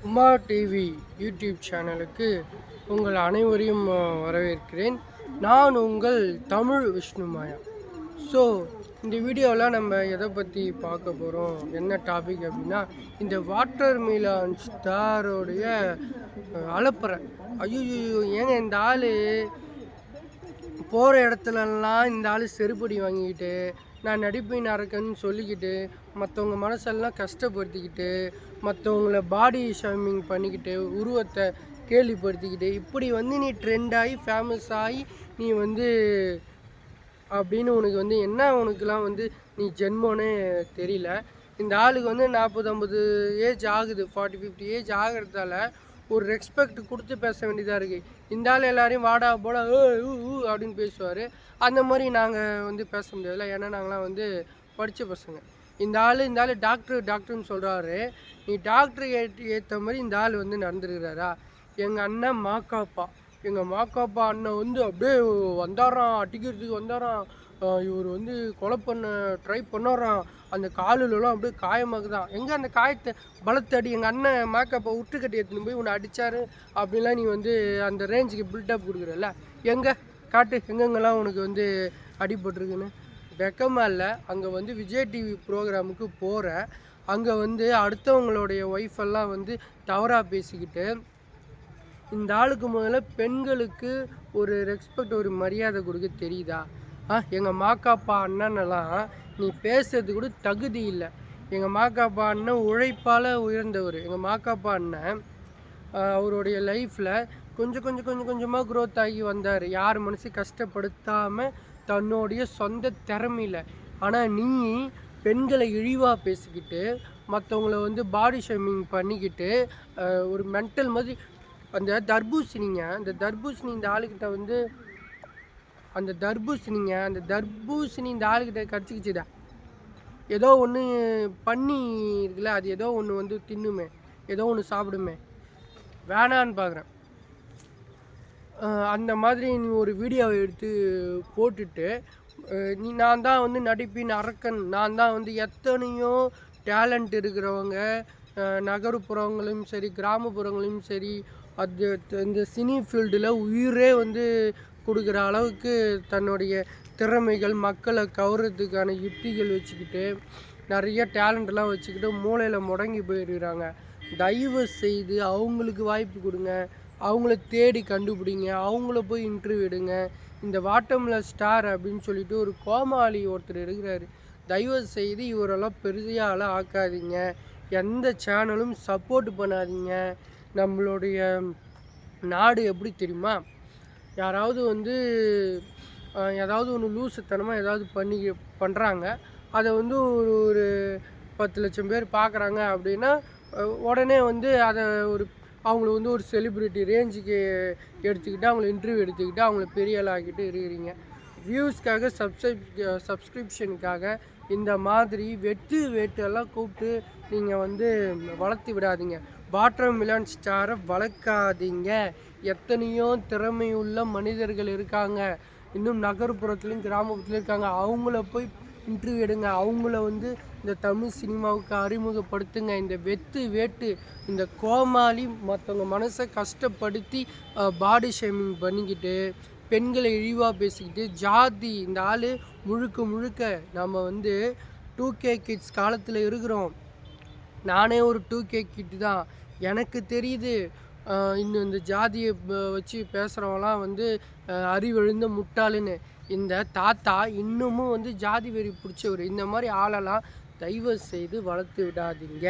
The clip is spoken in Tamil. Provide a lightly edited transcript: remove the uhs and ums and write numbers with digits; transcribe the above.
உமா டிவி யூடியூப் சேனலுக்கு உங்கள் அனைவரையும் வரவேற்கிறேன். நான் உங்கள் தமிழ் விஷ்ணுமாயா. ஸோ இந்த வீடியோவில் நம்ம எதை பற்றி பார்க்க போகிறோம், என்ன டாபிக் அப்படின்னா, இந்த வாட்டர் மிலான் ஸ்டாரோடைய அலப்பறை. ஐயோ, ஏங்க இந்த ஆள் போகிற இடத்துலலாம் இந்த ஆள் செருப்படி வாங்கிக்கிட்டு, நான் நடிப்பின் அரக்கன்னு சொல்லிக்கிட்டு, மற்றவங்க மனசெல்லாம் கஷ்டப்படுத்திக்கிட்டு, மற்றவங்கள பாடி ஷேமிங் பண்ணிக்கிட்டு, உருவத்தை கேள்விப்படுத்திக்கிட்டு, இப்படி நீ ட்ரெண்ட் ஆகி ஃபேமஸ் ஆகி நீ அப்படின்னு உனக்கு என்ன உனக்குலாம் நீ ஜென்மோனே தெரியல. இந்த ஆளுக்கு 40-50 ஏஜ் ஆகுது, 40-50 ஏஜ் ஆகிறதால ஒரு ரெஸ்பெக்ட் கொடுத்து பேச வேண்டியதாக இருக்குது. இந்த ஆள் எல்லாரையும் வாடா போட அப்படின்னு பேசுவார். அந்த மாதிரி நாங்கள் பேச முடியாதுல்ல, ஏன்னா நாங்களாம் படித்த பசங்க. இந்த ஆள் டாக்டர்னு சொல்கிறாரு. நீ டாக்டர் ஏற்ற மாதிரி இந்த ஆள் நடந்துருக்கிறாரா? எங்கள் அண்ணன் மாக்காப்பா, எங்கள் மாக்காப்பா அண்ணன் அப்படியே வந்தாராம், அடிக்கிறதுக்கு வந்தாராம். இவர் கொலை பண்ண ட்ரை பண்ணாராம். அந்த காலிலலாம் அப்படியே காயமாகுதான். எங்கே அந்த காயத்தை பலத்தடி எங்கள் அண்ணன் மாக்காப்பா உற்றுக்கட்டி எடுத்துன்னு போய் உன்னை அடித்தார் அப்படின்லாம் நீ அந்த ரேஞ்சுக்கு பில்டப் கொடுக்குறல்ல, எங்கே காட்டு, எங்கெங்கெல்லாம் உனக்கு அடிபட்டிருக்குன்னு. வெக்கமாக இல்லை. அங்கே விஜய் டிவி ப்ரோக்ராமுக்கு போகிற, அங்கே அடுத்தவங்களுடைய ஒய்ஃபெல்லாம் தவறாக பேசிக்கிட்டு, இந்த ஆளுக்கு முதல்ல பெண்களுக்கு ஒரு ரெஸ்பெக்ட், ஒரு மரியாதை கொடுக்க தெரியுதா? எங்கள் மாக்காப்பா அண்ணனெல்லாம் நீ பேசுறது கூட தகுதி இல்லை. எங்கள் மாக்காப்பா அண்ணன் உழைப்பால் உயர்ந்தவர். எங்கள் மாக்காப்பா அண்ணன் அவருடைய லைஃப்பில் கொஞ்சமாக க்ரோத் ஆகி வந்தார். யார் மனசு கஷ்டப்படுத்தாமல் தன்னுடைய சொந்த திறமையில். ஆனால் நீ பெண்களை இழிவாக பேசிக்கிட்டு, மற்றவங்கள பாடி ஷேமிங் பண்ணிக்கிட்டு, ஒரு மென்டல் மாதிரி அந்த தர்பூசணிங்க, அந்த தர்பூசணி இந்த ஆளுக்கிட்ட அந்த தர்பூசணி இந்த ஆளுக்கிட்ட கடிச்சிக்கிச்சுதா. ஏதோ ஒன்று பண்ணி இருக்குல்ல, அது ஏதோ ஒன்று தின்னுமே, ஏதோ ஒன்று சாப்பிடுமே, வேணான்னு பார்க்குறேன். அந்த மாதிரி நீ ஒரு வீடியோவை எடுத்து போட்டுட்டு, நான் தான் நடிப்பின் அரக்கன், நான் தான் எத்தனையோ டேலண்ட் இருக்கிறவங்க நகர்ப்புறங்களையும் சரி கிராமப்புறங்களையும் சரி, அது இந்த சினி ஃபீல்டில் உயிரே கொடுக்குற அளவுக்கு தன்னுடைய திறமைகள், மக்களை கவர்றதுக்கான யுக்திகள் வச்சுக்கிட்டு, நிறைய டேலண்ட்லாம் வச்சுக்கிட்டு மூளையில் முடங்கி போயிருக்கிறாங்க. தயவு செய்து அவங்களுக்கு வாய்ப்பு கொடுங்க, அவங்கள தேடி கண்டுபிடிங்க, அவங்கள போய் இன்டர்வியூ எடுங்க. இந்த வாட்டர்மிலன் ஸ்டார் அப்படின்னு சொல்லிட்டு ஒரு கோமாளி ஒருத்தர் இருக்கிறாரு. தயவு செய்து இவரெல்லாம் பெரியால் ஆக்காதீங்க. எந்த சேனலும் சப்போர்ட் பண்ணாதீங்க. நம்மளுடைய நாடு எப்படி தெரியுமா? யாராவது ஏதாவது ஒன்று லூசுத்தனமாக ஏதாவது பண்ணுறாங்க, அதை ஒரு 10 லட்சம் பேர் பார்க்குறாங்க அப்படின்னா, உடனே அதை அவங்கள ஒரு செலிப்ரிட்டி ரேஞ்சுக்கு எடுத்துக்கிட்டு, அவங்கள இன்டர்வியூ எடுத்துக்கிட்டு, அவங்கள பெரிய ஆள் ஆக்கிட்டு இருக்கிறீங்க. வியூஸ்க்காக, சப்ஸ்கிரிப்ஷனுக்காக இந்த மாதிரி வேட்டெல்லாம் கூப்பிட்டு நீங்கள் வளர்த்து விடாதீங்க. வாட்டர் மிலான் ஸ்டாரை வளர்க்காதீங்க. எத்தனையோ திறமையுள்ள மனிதர்கள் இருக்காங்க, இன்னும் நகர்ப்புறத்துலேயும் கிராமப்புறத்துலையும் இருக்காங்க. அவங்கள போய் இன்டர்வியூ எடுங்க. அவங்கள இந்த தமிழ் சினிமாவுக்கு அறிமுகப்படுத்துங்க. இந்த வேட்டு இந்த கோமாளி மற்றவங்க மனசை கஷ்டப்படுத்தி பாடி ஷேமிங் பண்ணிக்கிட்டு, பெண்களை இழிவாக பேசிக்கிட்டு, ஜாதி, இந்த ஆள் முழுக்க நம்ம 2K கிட்ஸ் காலத்தில் இருக்கிறோம். நானே ஒரு 2K கிட்டு தான். எனக்கு தெரியுது இன்னும் இந்த ஜாதியை வச்சு பேசுகிறவங்களாம் அறிவெழுந்த முட்டாளுன்னு. இந்த தாத்தா இன்னமும் ஜாதி வெறி பிடிச்சவர். இந்த மாதிரி ஆளெல்லாம் தயவு செய்து வளர்த்து விடாதீங்க.